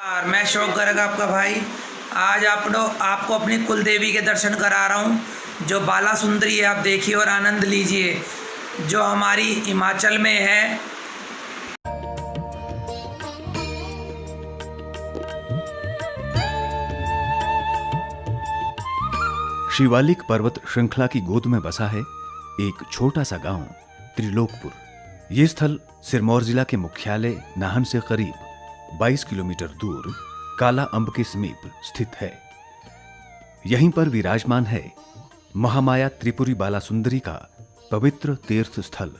यार मैं शौक गर्ग आपका भाई। आज आपको अपनी कुल देवी के दर्शन करा रहा हूँ जो बाला सुंदरी है। आप देखिए और आनंद लीजिए, जो हमारी हिमाचल में है। शिवालिक पर्वत श्रृंखला की गोद में बसा है एक छोटा सा गांव त्रिलोकपुर। ये स्थल सिरमौर जिला के मुख्यालय नाहन से करीब 22 किलोमीटर दूर काला अंब के समीप स्थित है। यहीं पर विराजमान है महामाया त्रिपुरी बाला सुंदरी का पवित्र तीर्थ स्थल।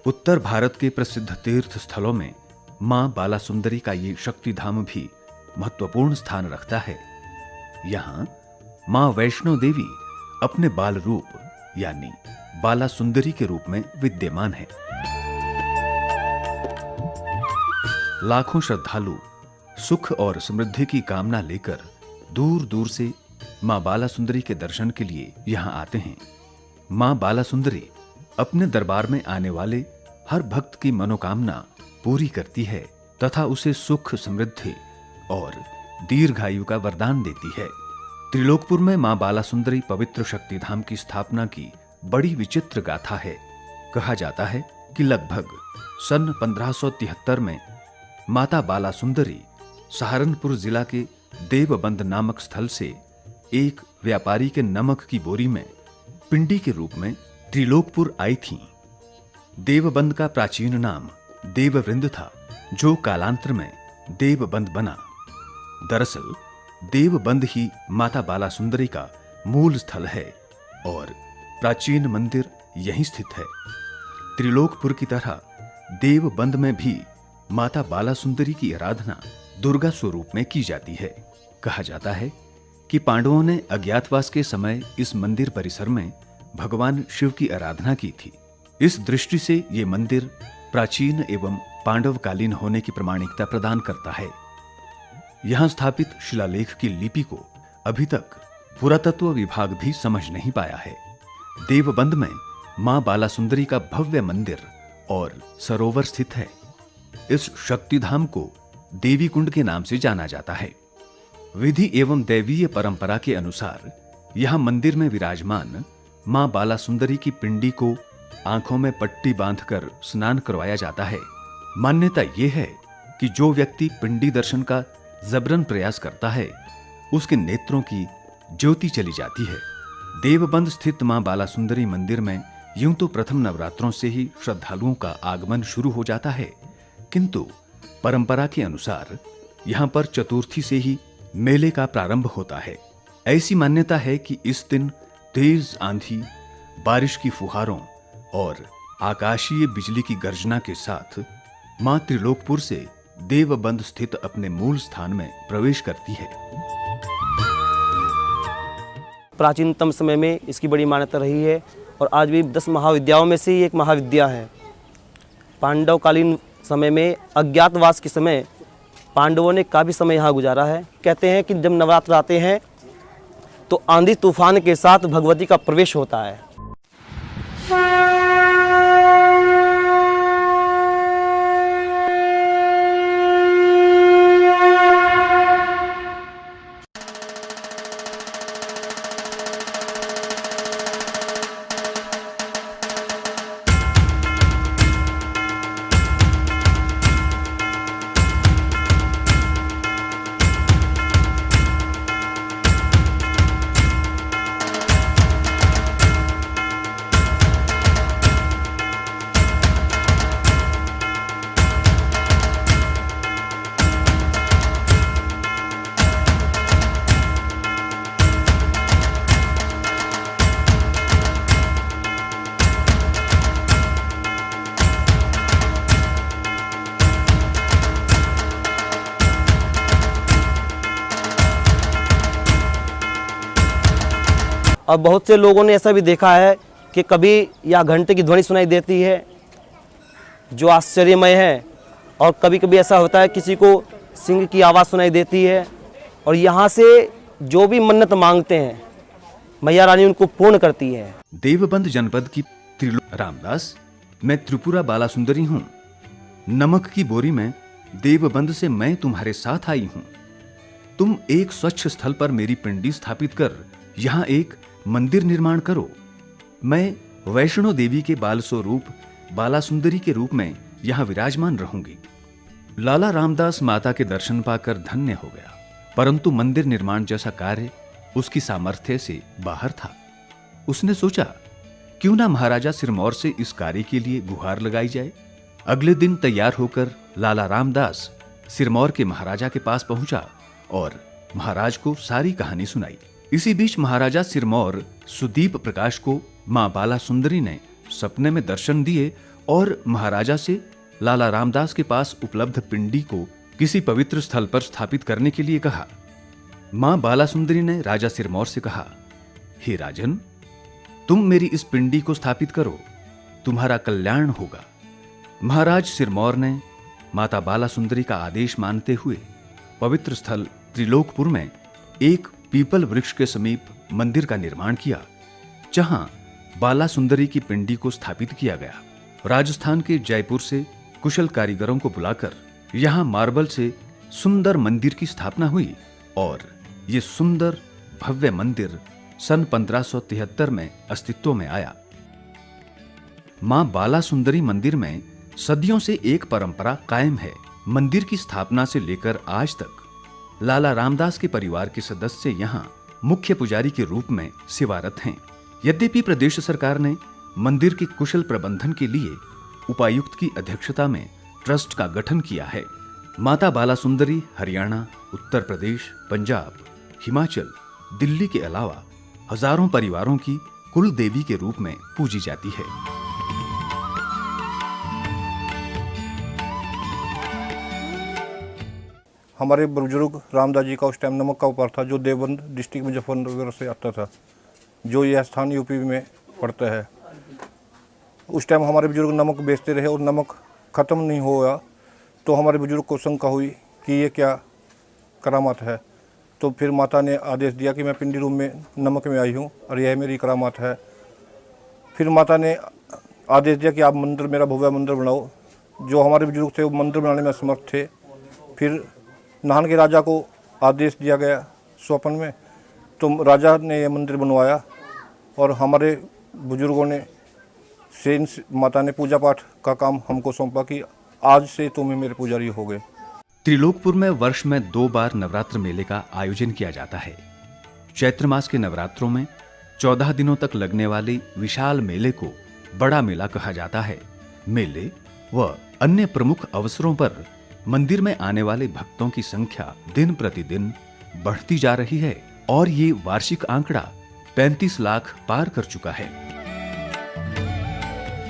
उत्तर भारत के प्रसिद्ध तीर्थ स्थलों में मां बाला सुंदरी का ये शक्तिधाम भी महत्वपूर्ण स्थान रखता है। यहां मां वैष्णो देवी अपने बाल रूप यानी बाला सुंदरी के रूप में विद्यमान है। लाखों श्रद्धालु सुख और समृद्धि की कामना लेकर दूर दूर से मां बाला सुंदरी के दर्शन के लिए यहां आते हैं। मां बाला सुंदरी अपने दरबार में आने वाले हर भक्त की मनोकामना पूरी करती है तथा उसे सुख, समृद्धि और दीर्घायु का वरदान देती है। त्रिलोकपुर में मां बाला सुंदरी पवित्र शक्तिधाम की स्थापना की बड़ी विचित्र गाथा है। कहा जाता है कि लगभग सन 1573 में माता बाला सुंदरी सहारनपुर जिला के देवबंद नामक स्थल से एक व्यापारी के नमक की बोरी में पिंडी के रूप में त्रिलोकपुर आई थीं। देवबंद का प्राचीन नाम देववृंद था, जो कालांतर में देवबंद बना। दरअसल देवबंद ही माता बाला सुंदरी का मूल स्थल है और प्राचीन मंदिर यहीं स्थित है। त्रिलोकपुर की तरह देवबंद में भी माता बाला सुंदरी की आराधना दुर्गा स्वरूप में की जाती है। कहा जाता है कि पांडवों ने अज्ञातवास के समय इस मंदिर परिसर में भगवान शिव की आराधना की थी। इस दृष्टि से ये मंदिर प्राचीन एवं पांडवकालीन होने की प्रमाणिकता प्रदान करता है। यहां स्थापित शिलालेख की लिपि को अभी तक पुरातत्व विभाग भी समझ नहीं पाया है। देवबंद में मां बाला सुंदरी का भव्य मंदिर और सरोवर स्थित है। इस शक्तिधाम को देवी कुंड के नाम से जाना जाता है। विधि एवं दैवीय परंपरा के अनुसार यहां मंदिर में विराजमान मां बाला सुंदरी की पिंडी को आंखों में पट्टी बांधकर स्नान करवाया जाता है। मान्यता यह है कि जो व्यक्ति पिंडी दर्शन का जबरन प्रयास करता है उसके नेत्रों की ज्योति चली जाती है। देवबंद स्थित मां बाला सुंदरी मंदिर में यूं तो प्रथम नवरात्रों से ही श्रद्धालुओं का आगमन शुरू हो जाता है, किंतु परंपरा के अनुसार यहां पर चतुर्थी से ही मेले का प्रारंभ होता है। ऐसी मान्यता है कि इस दिन तेज आंधी, बारिश की फुहारों और आकाशीय बिजली की गर्जना के साथ मां त्रिलोकपुर से देवबंद स्थित अपने मूल स्थान में प्रवेश करती है। प्राचीनतम समय में इसकी बड़ी मान्यता रही है और आज भी 10 महाविद्याओं में से एक महाविद्या है। पांडवकालीन समय में अज्ञातवास के समय पांडवों ने काफ़ी समय यहाँ गुजारा है। कहते हैं कि जब नवरात्र आते हैं तो आंधी तूफान के साथ भगवती का प्रवेश होता है। और बहुत से लोगों ने ऐसा भी देखा है कि कभी या घंटे की ध्वनि सुनाई देती है जो आश्चर्यमय है, और कभी कभी ऐसा होता है किसी को सिंह की आवाज़ सुनाई देती है। और यहाँ से जो भी मन्नत मांगते हैं मैया रानी उनको पूर्ण करती है। देवबंद जनपद की रामदास, मैं त्रिपुरा बाला सुंदरी हूँ। नमक की बोरी में देवबंद से मैं तुम्हारे साथ आई हूं। तुम एक स्वच्छ स्थल पर मेरी पिंडी स्थापित कर यहां एक मंदिर निर्माण करो। मैं वैष्णो देवी के बाल स्वरूप बाला सुंदरी के रूप में यहां विराजमान रहूंगी। लाला रामदास माता के दर्शन पाकर धन्य हो गया, परंतु मंदिर निर्माण जैसा कार्य उसकी सामर्थ्य से बाहर था। उसने सोचा, क्यों ना महाराजा सिरमौर से इस कार्य के लिए गुहार लगाई जाए। अगले दिन तैयार होकर लाला रामदास सिरमौर के महाराजा के पास पहुंचा और महाराज को सारी कहानी सुनाई। इसी बीच महाराजा सिरमौर सुदीप प्रकाश को मां बाला सुंदरी ने सपने में दर्शन दिए और महाराजा से लाला रामदास के पास उपलब्ध पिंडी को किसी पवित्र स्थल पर स्थापित करने के लिए कहा। मां बाला सुंदरी ने राजा सिरमौर से कहा, हे राजन, तुम मेरी इस पिंडी को स्थापित करो, तुम्हारा कल्याण होगा। महाराज सिरमौर ने माता बाला सुंदरी का आदेश मानते हुए पवित्र स्थल त्रिलोकपुर में एक पीपल वृक्ष के समीप मंदिर का निर्माण किया, जहां बाला सुंदरी की पिंडी को स्थापित किया गया। राजस्थान के जयपुर से कुशल कारीगरों को बुलाकर यहां मार्बल से सुंदर मंदिर की स्थापना हुई और ये सुंदर भव्य मंदिर सन 1573 में अस्तित्व में आया। मां बाला सुंदरी मंदिर में सदियों से एक परंपरा कायम है। मंदिर की स्थापना से लेकर आज तक लाला रामदास के परिवार के सदस्य यहां मुख्य पुजारी के रूप में सेवारत हैं। यद्यपि प्रदेश सरकार ने मंदिर के कुशल प्रबंधन के लिए उपायुक्त की अध्यक्षता में ट्रस्ट का गठन किया है। माता बाला सुंदरी हरियाणा, उत्तर प्रदेश, पंजाब, हिमाचल, दिल्ली के अलावा हजारों परिवारों की कुल देवी के रूप में पूजी जाती है। हमारे बुजुर्ग रामदास जी का उस टाइम नमक का व्यापार था, जो देवबंद डिस्ट्रिक्ट मुजफ्फरनगर से आता था, जो यह स्थान यूपी में पड़ता है। उस टाइम हमारे बुजुर्ग नमक बेचते रहे और नमक ख़त्म नहीं हुआ, तो हमारे बुजुर्ग को शंका हुई कि ये क्या करामात है। तो फिर माता ने आदेश दिया कि मैं पिंडी रूम में नमक में आई हूँ और यह मेरी करामात है। फिर माता ने आदेश दिया कि आप मंदिर, मेरा भव्य मंदिर बनाओ। जो हमारे बुजुर्ग थे वो मंदिर बनाने में असमर्थ थे। फिर नाहन के राजा को आदेश दिया गया स्वप्न में, तो राजा ने यह मंदिर बनवाया और हमारे बुजुर्गों ने सेन माता ने पूजा पाठ का काम हमको सौंपा कि आज से तुम मेरे पुजारी हो गए। त्रिलोकपुर में वर्ष में 2 बार नवरात्र मेले का आयोजन किया जाता है। चैत्र मास के नवरात्रों में 14 दिनों तक लगने वाले विशाल मेले को बड़ा मेला कहा जाता है। मेले व अन्य प्रमुख अवसरों पर मंदिर में आने वाले भक्तों की संख्या दिन प्रतिदिन बढ़ती जा रही है और ये वार्षिक आंकड़ा 35 लाख पार कर चुका है।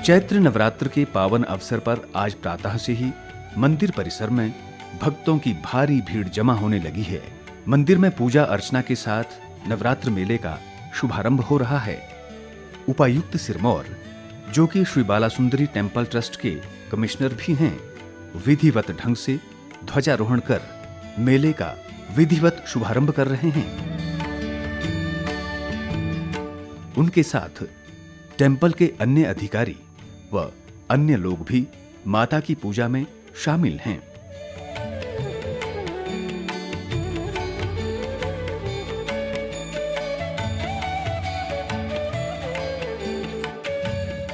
चैत्र नवरात्र के पावन अवसर पर आज प्रातः से ही मंदिर परिसर में भक्तों की भारी भीड़ जमा होने लगी है। मंदिर में पूजा अर्चना के साथ नवरात्र मेले का शुभारंभ हो रहा है। उपायुक्त सिरमौर, जो कि श्री बाला सुंदरी टेम्पल ट्रस्ट के कमिश्नर भी हैं, विधिवत ढंग से ध्वजारोहण कर मेले का विधिवत शुभारंभ कर रहे हैं। उनके साथ टेम्पल के अन्य अधिकारी व अन्य लोग भी माता की पूजा में शामिल हैं।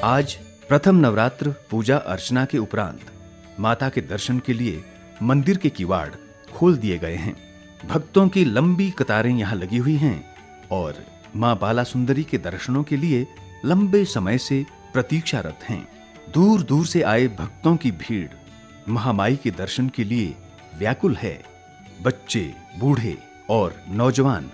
आज प्रथम नवरात्र पूजा अर्चना के उपरांत माता के दर्शन के लिए मंदिर के किवाड़ खोल दिए गए हैं। भक्तों की लंबी कतारें यहां लगी हुई हैं और मां बाला सुंदरी के दर्शनों के लिए लंबे समय से प्रतीक्षारत हैं। दूर दूर से आए भक्तों की भीड़ महामाई के दर्शन के लिए व्याकुल है। बच्चे, बूढ़े और नौजवान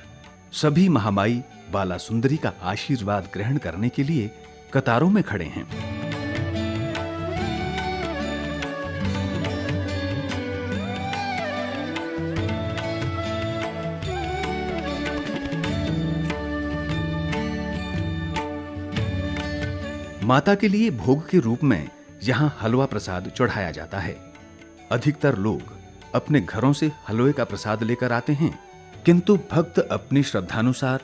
सभी महामाई बाला सुंदरी का आशीर्वाद ग्रहण करने के लिए कतारों में खड़े हैं। माता के लिए भोग के रूप में यहां हलवा प्रसाद चढ़ाया जाता है। अधिकतर लोग अपने घरों से हलवे का प्रसाद लेकर आते हैं, किंतु भक्त अपनी श्रद्धानुसार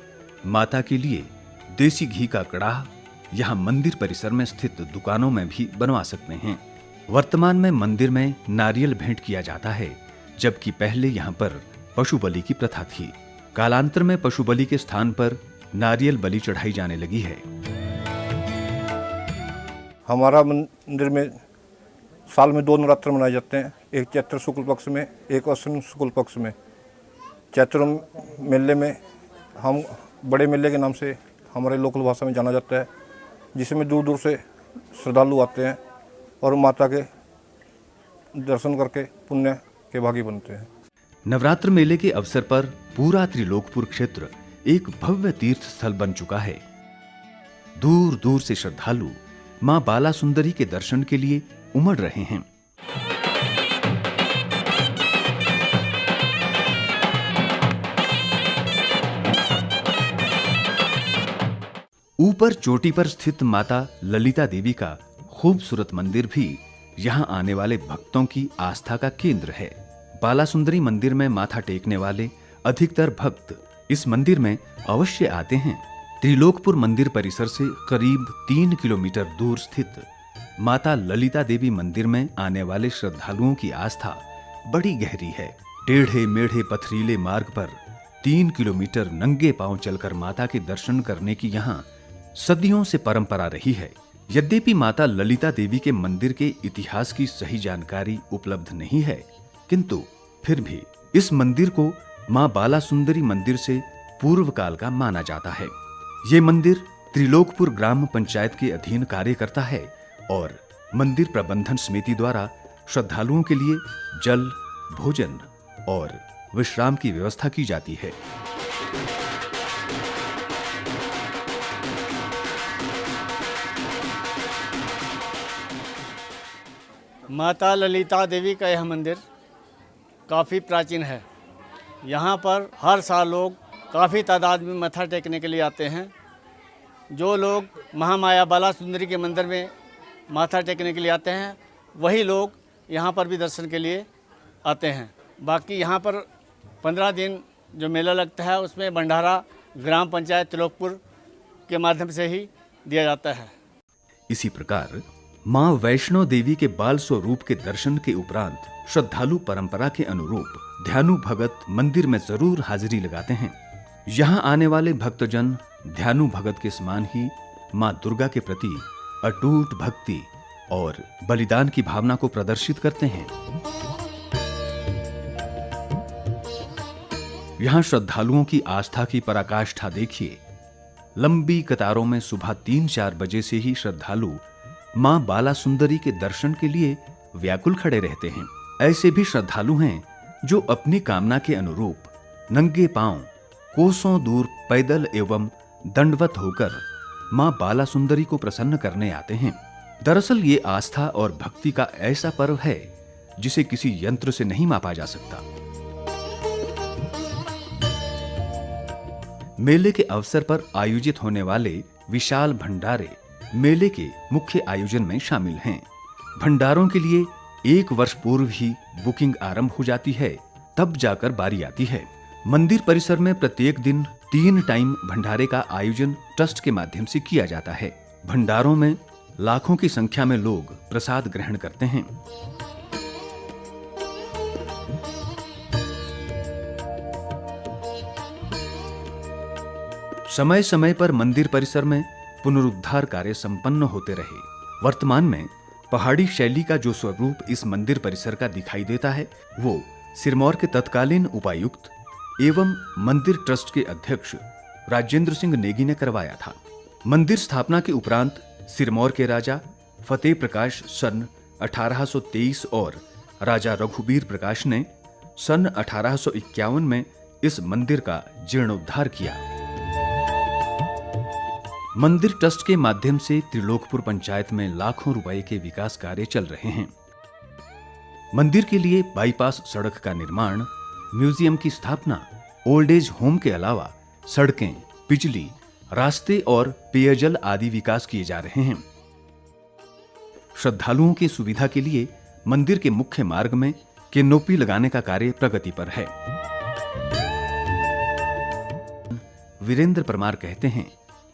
माता के लिए देसी घी का कड़ाह यहां मंदिर परिसर में स्थित दुकानों में भी बनवा सकते हैं। वर्तमान में मंदिर में नारियल भेंट किया जाता है, जबकि पहले यहाँ पर पशु बलि की प्रथा थी। कालांतर में पशु बलि के स्थान पर नारियल बलि चढ़ाई जाने लगी है। हमारा मंदिर में साल में 2 नवरात्र मनाए जाते हैं, एक चैत्र शुक्ल पक्ष में, एक अश्विन शुक्ल पक्ष में। चैत्र मेले में हम बड़े मेले के नाम से हमारे लोकल भाषा में जाना जाता है, जिसमें दूर दूर से श्रद्धालु आते हैं और माता के दर्शन करके पुण्य के भागी बनते हैं। नवरात्र मेले के अवसर पर पूरा त्रिलोकपुर क्षेत्र एक भव्य तीर्थ स्थल बन चुका है। दूर दूर से श्रद्धालु मां बाला सुंदरी के दर्शन के लिए उमड़ रहे हैं। ऊपर चोटी पर स्थित माता ललिता देवी का खूबसूरत मंदिर भी यहां आने वाले भक्तों की आस्था का केंद्र है। बाला सुंदरी मंदिर में माथा टेकने वाले अधिकतर भक्त इस मंदिर में अवश्य आते हैं। त्रिलोकपुर मंदिर परिसर से करीब 3 किलोमीटर दूर स्थित माता ललिता देवी मंदिर में आने वाले श्रद्धालुओं की आस्था बड़ी गहरी है। टेढ़े मेढ़े पथरीले मार्ग पर 3 किलोमीटर नंगे पांव चलकर माता के दर्शन करने की यहाँ सदियों से परंपरा रही है। यद्यपि माता ललिता देवी के मंदिर के इतिहास की सही जानकारी उपलब्ध नहीं है, किंतु फिर भी इस मंदिर को मां बाला सुंदरी मंदिर से पूर्व काल का माना जाता है। ये मंदिर त्रिलोकपुर ग्राम पंचायत के अधीन कार्य करता है और मंदिर प्रबंधन समिति द्वारा श्रद्धालुओं के लिए जल, भोजन और विश्राम की व्यवस्था की जाती है। माता ललिता देवी का यह मंदिर काफ़ी प्राचीन है। यहाँ पर हर साल लोग काफ़ी तादाद में मत्था टेकने के लिए आते हैं। जो लोग महामाया बाला सुंदरी के मंदिर में माथा टेकने के लिए आते हैं, वही लोग यहाँ पर भी दर्शन के लिए आते हैं। बाकी यहाँ पर 15 दिन जो मेला लगता है, उसमें भंडारा ग्राम पंचायत त्रिलोकपुर के माध्यम से ही दिया जाता है। इसी प्रकार मां वैष्णो देवी के बाल स्वरूप के दर्शन के उपरांत श्रद्धालु परंपरा के अनुरूप ध्यानु भगत मंदिर में जरूर हाजिरी लगाते हैं। यहाँ आने वाले भक्तजन ध्यानु भगत के समान ही मां दुर्गा के प्रति अटूट भक्ति और बलिदान की भावना को प्रदर्शित करते हैं। यहाँ श्रद्धालुओं की आस्था की पराकाष्ठा देखिए। लंबी कतारों में सुबह 3-4 बजे से ही श्रद्धालु मां बाला सुंदरी के दर्शन के लिए व्याकुल खड़े रहते हैं। ऐसे भी श्रद्धालु हैं जो अपनी कामना के अनुरूप नंगे पांव कोसों दूर पैदल एवं दंडवत होकर मां बाला सुंदरी को प्रसन्न करने आते हैं। दरअसल ये आस्था और भक्ति का ऐसा पर्व है जिसे किसी यंत्र से नहीं मापा जा सकता। मेले के अवसर पर आयोजित होने वाले विशाल भंडारे मेले के मुख्य आयोजन में शामिल हैं। भंडारों के लिए 1 वर्ष पूर्व ही बुकिंग आरंभ हो जाती है, तब जाकर बारी आती है। मंदिर परिसर में प्रत्येक दिन 3 टाइम भंडारे का आयोजन ट्रस्ट के माध्यम से किया जाता है। भंडारों में लाखों की संख्या में लोग प्रसाद ग्रहण करते हैं। समय समय पर मंदिर परिसर में पुनरुद्धार कार्य संपन्न होते रहे। वर्तमान में पहाड़ी शैली का जो स्वरूप इस मंदिर परिसर का दिखाई देता है, वो सिरमौर के तत्कालीन उपायुक्त एवं मंदिर ट्रस्ट के अध्यक्ष राजेंद्र सिंह नेगी ने करवाया था। मंदिर स्थापना के उपरांत सिरमौर के राजा फतेह प्रकाश सन 1823 और राजा रघुबीर प्रकाश ने सन 1851 में इस मंदिर का जीर्णोद्धार किया। मंदिर ट्रस्ट के माध्यम से त्रिलोकपुर पंचायत में लाखों रुपए के विकास कार्य चल रहे हैं। मंदिर के लिए बाईपास सड़क का निर्माण, म्यूजियम की स्थापना, ओल्ड एज होम के अलावा सड़कें, बिजली, रास्ते और पेयजल आदि विकास किए जा रहे हैं। श्रद्धालुओं की सुविधा के लिए मंदिर के मुख्य मार्ग में कैनोपी लगाने का कार्य प्रगति पर है। वीरेंद्र परमार कहते हैं,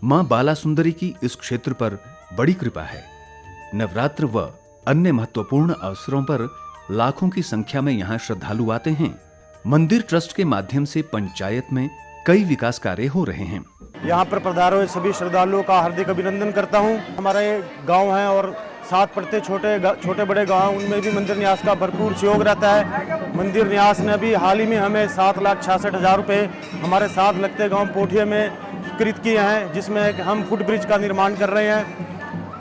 मां बाला सुंदरी की इस क्षेत्र पर बड़ी कृपा है। नवरात्र व अन्य महत्वपूर्ण अवसरों पर लाखों की संख्या में यहाँ श्रद्धालु आते हैं। मंदिर ट्रस्ट के माध्यम से पंचायत में कई विकास कार्य हो रहे हैं। यहाँ पर पधारे हुए सभी श्रद्धालुओं का हार्दिक अभिनंदन करता हूँ। हमारे गांव हैं और साथ पड़ते छोटे बड़े गांव, उनमें भी मंदिर न्यास का भरपूर सहयोग रहता है। मंदिर न्यास ने भी हाल ही में हमें 7,66,000 रुपये हमारे साथ लगते गांव पोठिया में स्वीकृत किए हैं, जिसमें हम फुट ब्रिज का निर्माण कर रहे हैं।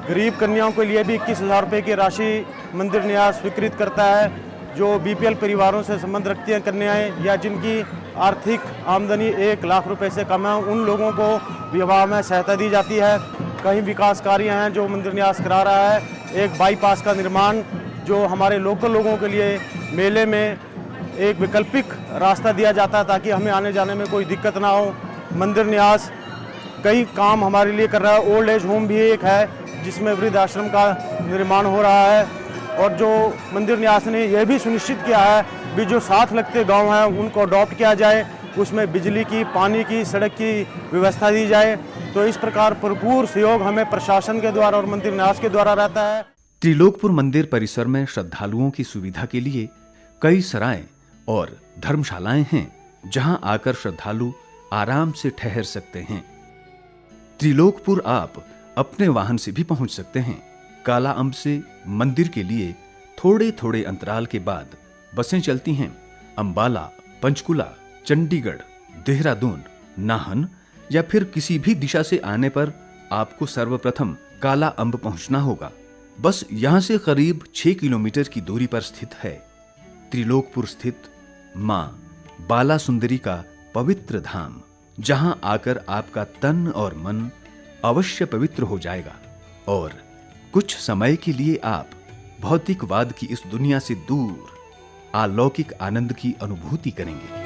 गरीब कन्याओं के लिए भी 21,000 रुपये की राशि मंदिर न्यास स्वीकृत करता है। जो बीपीएल परिवारों से संबंध रखती हैं कन्याएं या जिनकी आर्थिक आमदनी 1 लाख रुपए से कम है, उन लोगों को विवाह में सहायता दी जाती है। कई विकास कार्य हैं जो मंदिर न्यास करा रहा है। एक बाईपास का निर्माण जो हमारे लोकल लोगों के लिए मेले में एक वैकल्पिक रास्ता दिया जाता है ताकि हमें आने जाने में कोई दिक्कत ना हो। मंदिर न्यास कई काम हमारे लिए कर रहा है। ओल्ड एज होम भी एक है जिसमें वृद्ध आश्रम का निर्माण हो रहा है। और जो मंदिर न्यास ने यह भी सुनिश्चित किया है भी जो साथ लगते गांव हैं उनको अडॉप्ट किया जाए, उसमें बिजली की, पानी की, सड़क की व्यवस्था दी जाए। तो इस प्रकार भरपूर सहयोग हमें प्रशासन के द्वारा और मंदिर न्यास के द्वारा रहता है। त्रिलोकपुर मंदिर परिसर में श्रद्धालुओं की सुविधा के लिए कई सराय और धर्मशालाएं हैं जहां आकर श्रद्धालु आराम से ठहर सकते हैं। त्रिलोकपुर आप अपने वाहन से भी पहुंच सकते हैं। काला अम्ब से मंदिर के लिए थोड़े थोड़े अंतराल के बाद बसें चलती हैं। अंबाला, पंचकुला, चंडीगढ़, देहरादून, नाहन या फिर किसी भी दिशा से आने पर आपको सर्वप्रथम काला अम्ब पहुंचना होगा। बस यहां से करीब 6 किलोमीटर की दूरी पर स्थित है त्रिलोकपुर स्थित मां बाला सुंदरी का पवित्र धाम, जहां आकर आपका तन और मन अवश्य पवित्र हो जाएगा और कुछ समय के लिए आप भौतिकवाद की इस दुनिया से दूर अलौकिक आनंद की अनुभूति करेंगे।